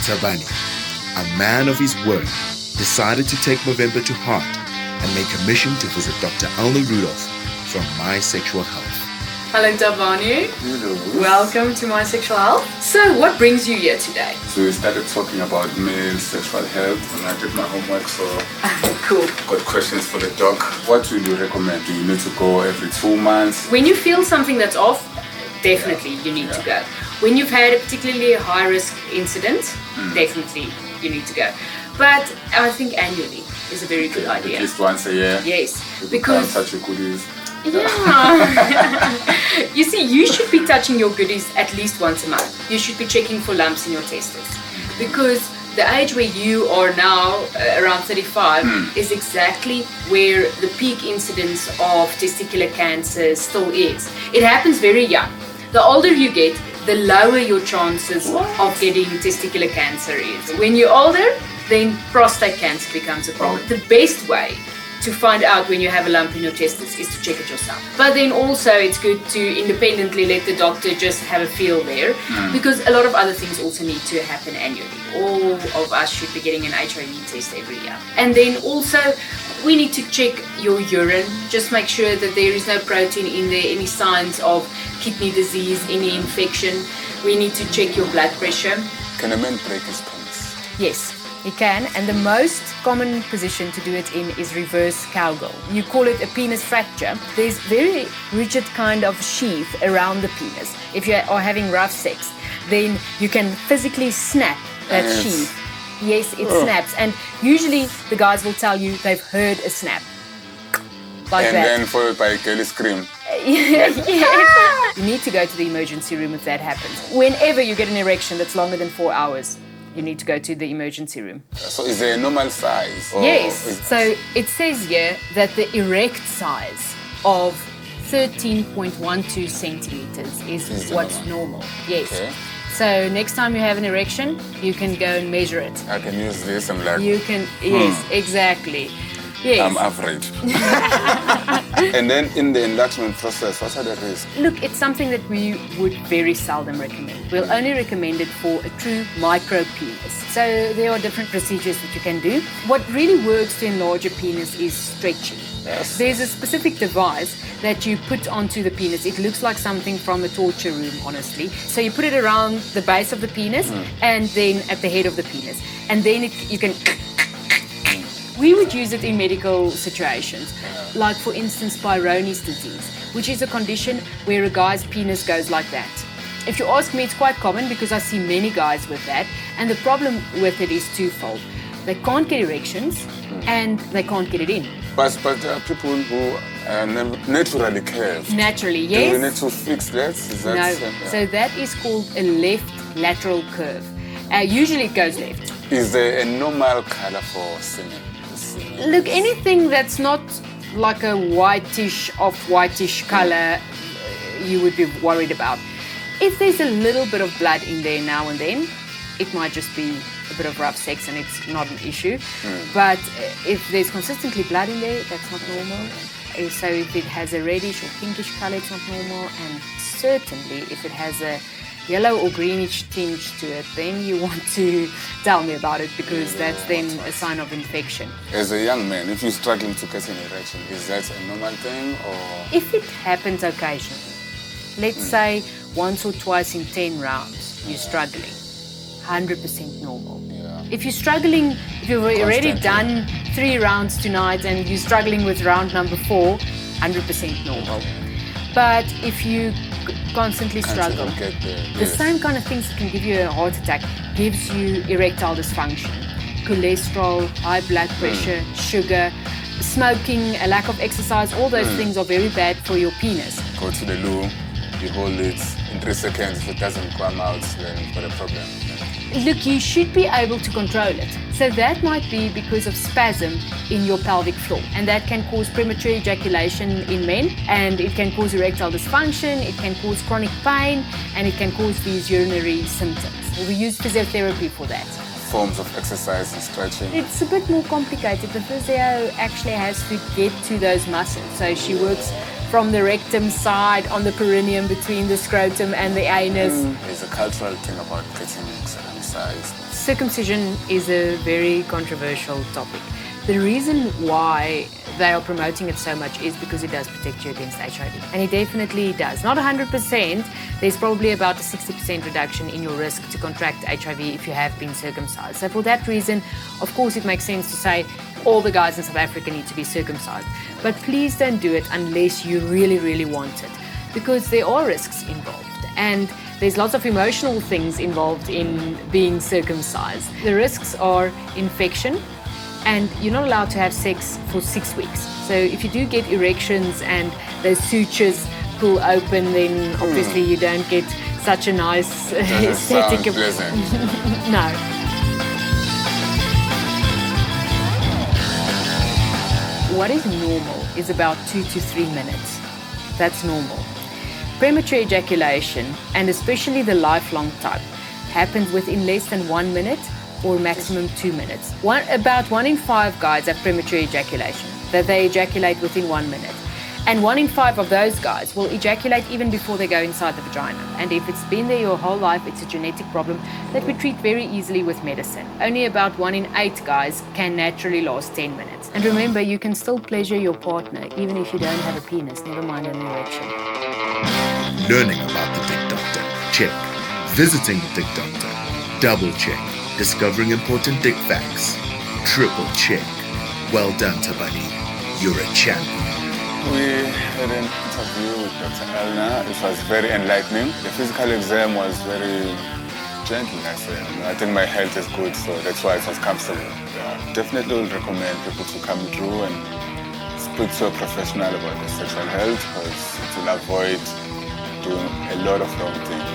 Thabani, a man of his word, decided to take Movember to heart and make a mission to visit Dr. Elna from My Sexual Health. Hello Thabani. Hello. Welcome to My Sexual Health. So what brings you here today? So we started talking about male sexual health and I did my homework, so Cool. got questions for the doc. What will you recommend? Do you need to go every 2 months? When you feel something that's off, definitely you need to go. When you've had a particularly high risk incident, definitely you need to go. But I think annually is a very good idea. At least once a year? Yes. Because can't touch your goodies. Yeah. You see, you should be touching your goodies at least once a month. You should be checking for lumps in your testes. Because the age where you are now, around 35, is exactly where the peak incidence of testicular cancer still is. It happens very young. The older you get, the lower your chances of getting testicular cancer is. When you're older, then prostate cancer becomes a problem. The best way to find out when you have a lump in your testes is to check it yourself. But then also it's good to independently let the doctor just have a feel there, because a lot of other things also need to happen annually. All of us should be getting an HIV test every year. And then also we need to check your urine, just make sure that there is no protein in there, any signs of kidney disease, any infection. We need to check your blood pressure. Can a man break his penis? Yes. He can, and the most common position to do it in is reverse cowgirl. You call it a penis fracture. There's very rigid kind of sheath around the penis. If you are having rough sex, then you can physically snap that sheath. Yes, it snaps, and usually the guys will tell you they've heard a snap. Like and that. Then followed by a girly scream. You need to go to the emergency room if that happens. Whenever you get an erection that's longer than 4 hours, you need to go to the emergency room. So is there a normal size? Yes. So it says here that the erect size of 13.12 centimeters is what's normal. Yes. Okay. So next time you have an erection, you can go and measure it. I can use this and like... You can, yes, exactly. Yes. I'm average. And then in the enlargement process, what are the risks? Look, it's something that we would very seldom recommend. We'll only recommend it for a true micro penis. So there are different procedures that you can do. What really works to enlarge a penis is stretching. Yes. There's a specific device that you put onto the penis. It looks like something from a torture room, honestly. So you put it around the base of the penis and then at the head of the penis. And then you can... We would use it in medical situations, like for instance Pheonix disease, which is a condition where a guy's penis goes like that. If you ask me, it's quite common because I see many guys with that, and the problem with it is twofold. They can't get erections and they can't get it in. But there are people who are naturally curved. Naturally, yes. Do we need to fix that? Is that No, so that is called a left lateral curve. Usually it goes left. Is there a normal color for semen? Look, anything that's not like a whitish, off-whitish color, you would be worried about. If there's a little bit of blood in there now and then, it might just be a bit of rough sex and it's not an issue. But if there's consistently blood in there, that's not normal. So if it has a reddish or pinkish color, it's not normal. And certainly if it has a yellow or greenish tinge to it, then you want to tell me about it, because that's then a sign of infection. As a young man, if you're struggling to get an erection, is that a normal thing or? If it happens occasionally, let's say once or twice in 10 rounds, you're struggling, 100% normal. Yeah. If you're struggling, if you've already done 3 rounds tonight and you're struggling with round number 4, 100% normal. But if you constantly struggle, the same kind of things that can give you a heart attack gives you erectile dysfunction, cholesterol, high blood pressure, sugar, smoking, a lack of exercise. All those things are very bad for your penis. Go to the loo, you hold it in 3 seconds. If it doesn't come out, then you've got a problem. Look, you should be able to control it. So that might be because of spasm in your pelvic floor, and that can cause premature ejaculation in men, and it can cause erectile dysfunction, it can cause chronic pain, and it can cause these urinary symptoms. We use physiotherapy for that. Forms of exercise and stretching. It's a bit more complicated. The physio actually has to get to those muscles. So she works from the rectum side on the perineum between the scrotum and the anus. There's a cultural thing about getting circumcised. circumcision is a very controversial topic. The reason why they are promoting it so much is because it does protect you against HIV. And it definitely does. Not 100%, there's probably about a 60% reduction in your risk to contract HIV if you have been circumcised. So for that reason, of course, it makes sense to say all the guys in South Africa need to be circumcised. But please don't do it unless you really, really want it, because there are risks involved. And there's lots of emotional things involved in being circumcised. The risks are infection, and you're not allowed to have sex for 6 weeks. So if you do get erections and those sutures pull open, then obviously you don't get such a nice aesthetic. Sound pleasant. No. What is normal is about 2 to 3 minutes. That's normal. Premature ejaculation, and especially the lifelong type, happens within less than 1 minute or maximum 2 minutes. About 1 in 5 guys have premature ejaculation, that they ejaculate within 1 minute. And 1 in 5 of those guys will ejaculate even before they go inside the vagina. And if it's been there your whole life, it's a genetic problem that we treat very easily with medicine. Only about 1 in 8 guys can naturally last 10 minutes. And remember, you can still pleasure your partner even if you don't have a penis, never mind an erection. Learning about the Dick Doctor. Check. Visiting the Dick Doctor. Double check. Discovering important dick facts. Triple check. Well done, Thabani. You're a champion. We had an interview with Dr. Elna. It was very enlightening. The physical exam was very gentle, I say. I think my health is good, so that's why it was comfortable. Yeah. Definitely would recommend people to come through and speak to a professional about their sexual health, because it will avoid doing a lot of wrong things.